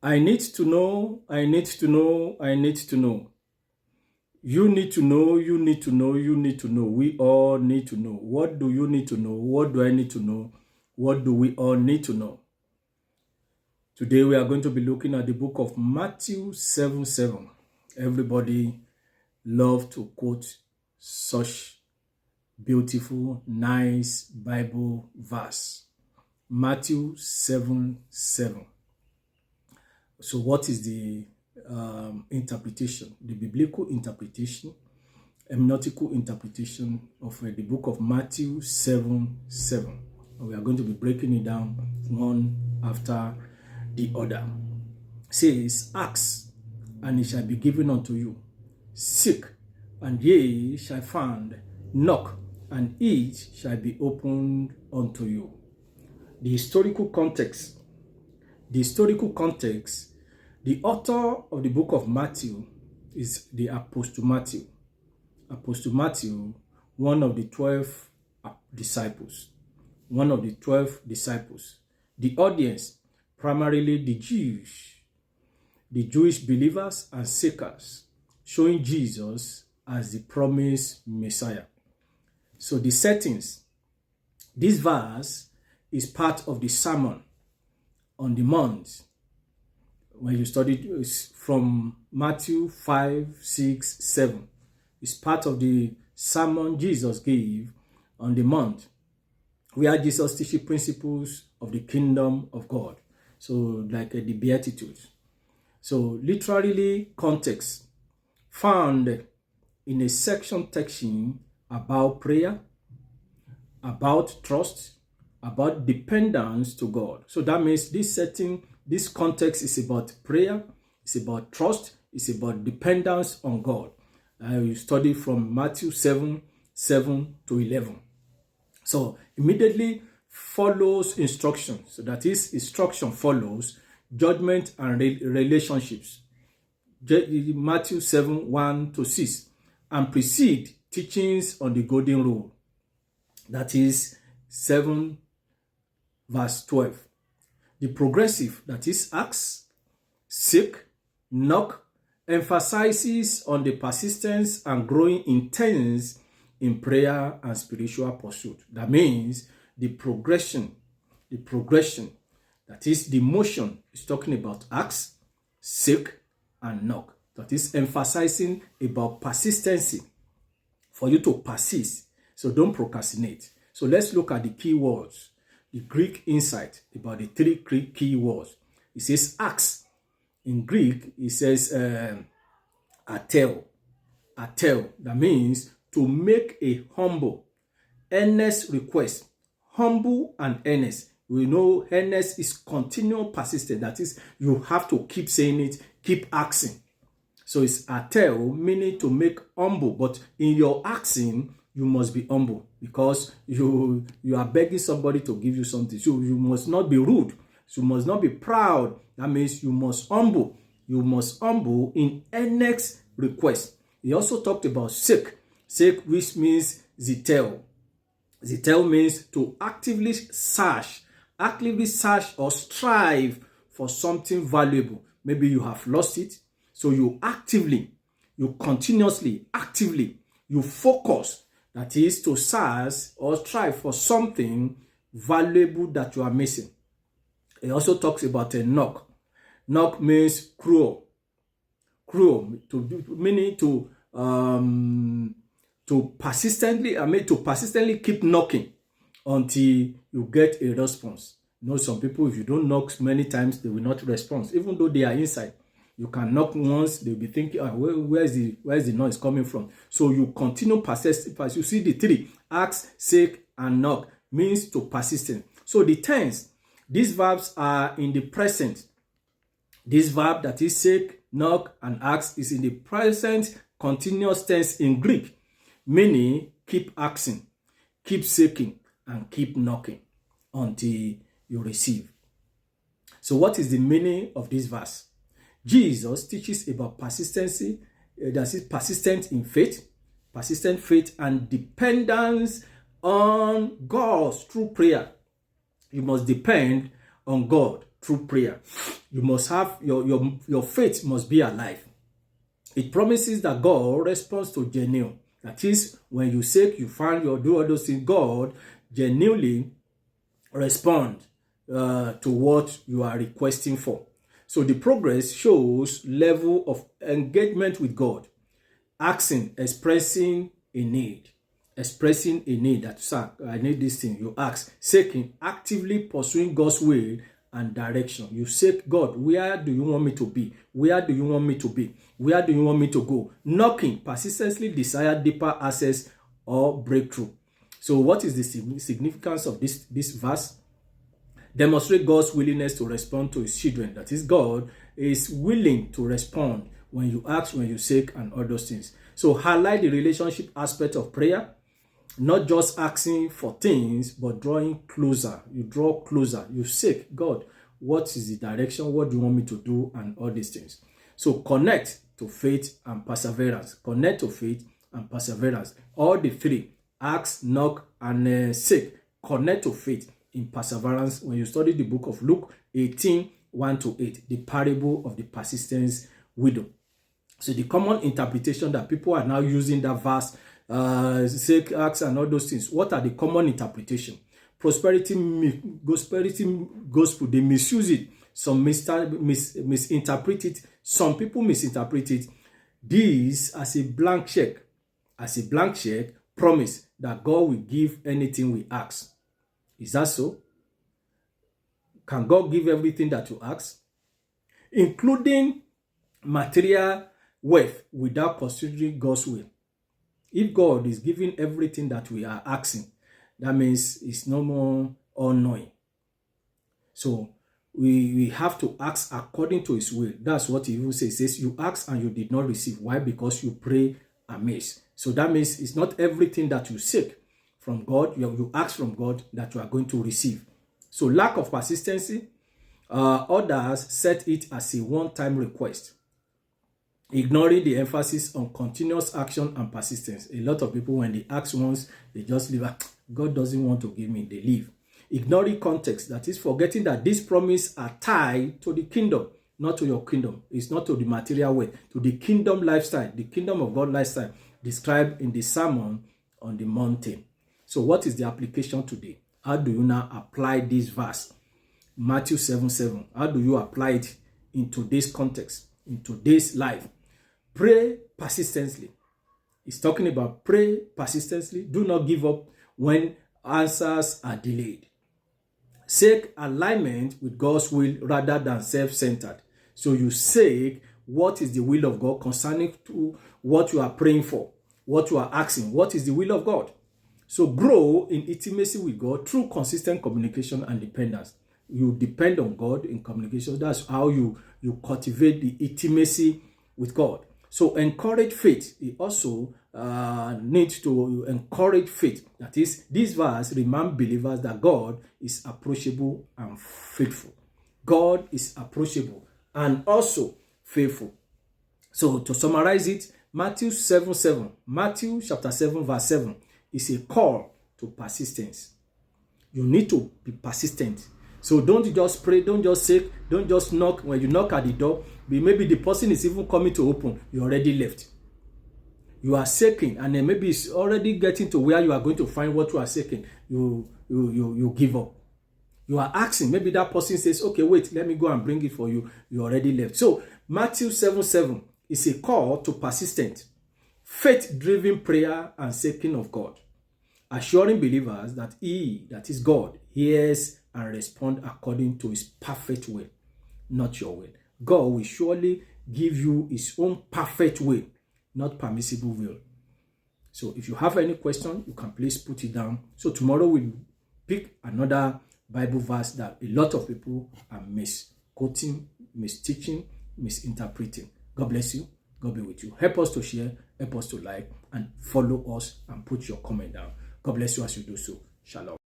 I need to know, I need to know, I need to know. You need to know, you need to know, you need to know. We all need to know. What do you need to know? What do I need to know? What do we all need to know? Today we are going to be looking at the book of Matthew 7:7. Everybody love to quote such beautiful, nice Bible verse. Matthew 7:7. So what is the interpretation? The biblical interpretation, hermeneutical interpretation of the book of Matthew 7:7. We are going to be breaking it down one after the other. It says, ask, and it shall be given unto you. Seek, and ye shall find. Knock, and it shall be opened unto you. The historical context. The author of the book of Matthew is the Apostle Matthew. Apostle Matthew, one of the 12 disciples. The audience, primarily the Jewish believers and seekers, showing Jesus as the promised Messiah. So the settings, this verse is part of the Sermon on the Mount. When you study from Matthew 5, 6, 7, it's part of the sermon Jesus gave on the Mount, where Jesus teaches principles of the kingdom of God. So like the Beatitudes. So literally context found in a section teaching about prayer, about trust, about dependence to God. So that means this context is about prayer, it's about trust, it's about dependence on God. You study from Matthew 7, 7 to 11. So immediately follows instruction. So that is, instruction follows judgment and relationships. Matthew 7, 1 to 6. And precede teachings on the golden rule. That is 7 verse 12. The progressive, that is ask, seek, knock, emphasizes on the persistence and growing intense in prayer and spiritual pursuit. That means the progression, that is the motion, is talking about ask, seek, and knock. That is emphasizing about persistency, for you to persist. So don't procrastinate. So let's look at the key words, the Greek insight about the three key words. It says ask. In Greek, it says atel. That means to make a humble, earnest request. Humble and earnest. We know earnest is continual, persistent. That is, you have to keep saying it, keep asking. So it's atel, meaning to make humble. But in your asking, you must be humble, because you are begging somebody to give you something. So you must not be rude. You must not be proud. That means you must humble. You must humble in earnest request. He also talked about seek. Seek, which means zetel. Zetel means to actively search or strive for something valuable. Maybe you have lost it. So you continuously, actively, you focus. That is to search or strive for something valuable that you are missing. It also talks about a knock. Knock means crow, meaning to persistently keep knocking until you get a response. You know, some people, if you don't knock many times, they will not respond, even though they are inside. You can knock once, they'll be thinking, where is the noise coming from? So you continue persisting. You see the three, ask, seek, and knock, means to persistent. So the tense, these verbs are in the present. This verb, that is seek, knock, and ask, is in the present continuous tense in Greek, meaning keep asking, keep seeking, and keep knocking until you receive. So what is the meaning of this verse? Jesus teaches about persistency, that is persistent faith and dependence on God through prayer. You must depend on God through prayer. You must have your faith must be alive. It promises that God responds to genuine. That is, when you seek, you find, you do all those things, God genuinely respond to what you are requesting for. So the progress shows level of engagement with God. Asking, expressing a need. Expressing a need that, sir, I need this thing. You ask. Seeking, actively pursuing God's will and direction. You seek God, where do you want me to be? Where do you want me to be? Where do you want me to go? Knocking, persistently desire deeper access or breakthrough. So what is the significance of this verse? Demonstrate God's willingness to respond to his children. That is, God is willing to respond when you ask, when you seek, and all those things. So highlight the relationship aspect of prayer. Not just asking for things, but drawing closer. You draw closer. You seek God. What is the direction? What do you want me to do? And all these things. So connect to faith and perseverance. Connect to faith and perseverance. All the three. Ask, knock, and seek. Connect to faith in perseverance. When you study the book of Luke 18, 1-8, the parable of the persistent widow. So the common interpretation that people are now using that verse, seek, ask, and all those things. What are the common interpretation? Prosperity gospel, they misuse it. Some misinterpret it. Some people misinterpret it. This as a blank check. As a blank check, promise that God will give anything we ask. Is that so? Can God give everything that you ask? Including material wealth without considering God's will. If God is giving everything that we are asking, that means it's no more all-knowing. So we have to ask according to his will. That's what he even says. He says, you ask and you did not receive. Why? Because you pray amiss. So that means it's not everything that you seek from God, you ask from God, that you are going to receive. So lack of persistency, others set it as a one-time request, ignoring the emphasis on continuous action and persistence. A lot of people, when they ask once, they just leave. God doesn't want to give me, they leave. Ignoring context, that is, forgetting that these promises are tied to the kingdom, not to your kingdom. It's not to the material way, to the kingdom lifestyle, the kingdom of God lifestyle described in the Sermon on the Mountain. So what is the application today? How do you now apply this verse? Matthew 7:7. How do you apply it in today's context, in today's life? Pray persistently. It's talking about pray persistently. Do not give up when answers are delayed. Seek alignment with God's will rather than self-centered. So you seek what is the will of God concerning to what you are praying for, what you are asking. What is the will of God? So grow in intimacy with God through consistent communication and dependence. You depend on God in communication. That's how you cultivate the intimacy with God. So encourage faith. It also needs to encourage faith. That is, this verse reminds believers that God is approachable and faithful. God is approachable and also faithful. So to summarize it, Matthew chapter 7 verse 7 is a call to persistence. You need to be persistent. So don't just pray, don't just seek, don't just knock. When you knock at the door, maybe the person is even coming to open, you already left. You are seeking, and then maybe it's already getting to where you are going to find what you are seeking. You give up. You are asking, maybe that person says, okay, wait, let me go and bring it for you. You already left. So Matthew 7:7 is a call to persistent, faith-driven prayer and seeking of God, assuring believers that He, that is God, hears and responds according to His perfect will, not your will. God will surely give you His own perfect will, not permissible will. So if you have any question, you can please put it down. So tomorrow we'll pick another Bible verse that a lot of people are misquoting, misteaching, misinterpreting. God bless you. God be with you. Help us to share, help us to like, and follow us, and put your comment down. God bless you as you do so. Shalom.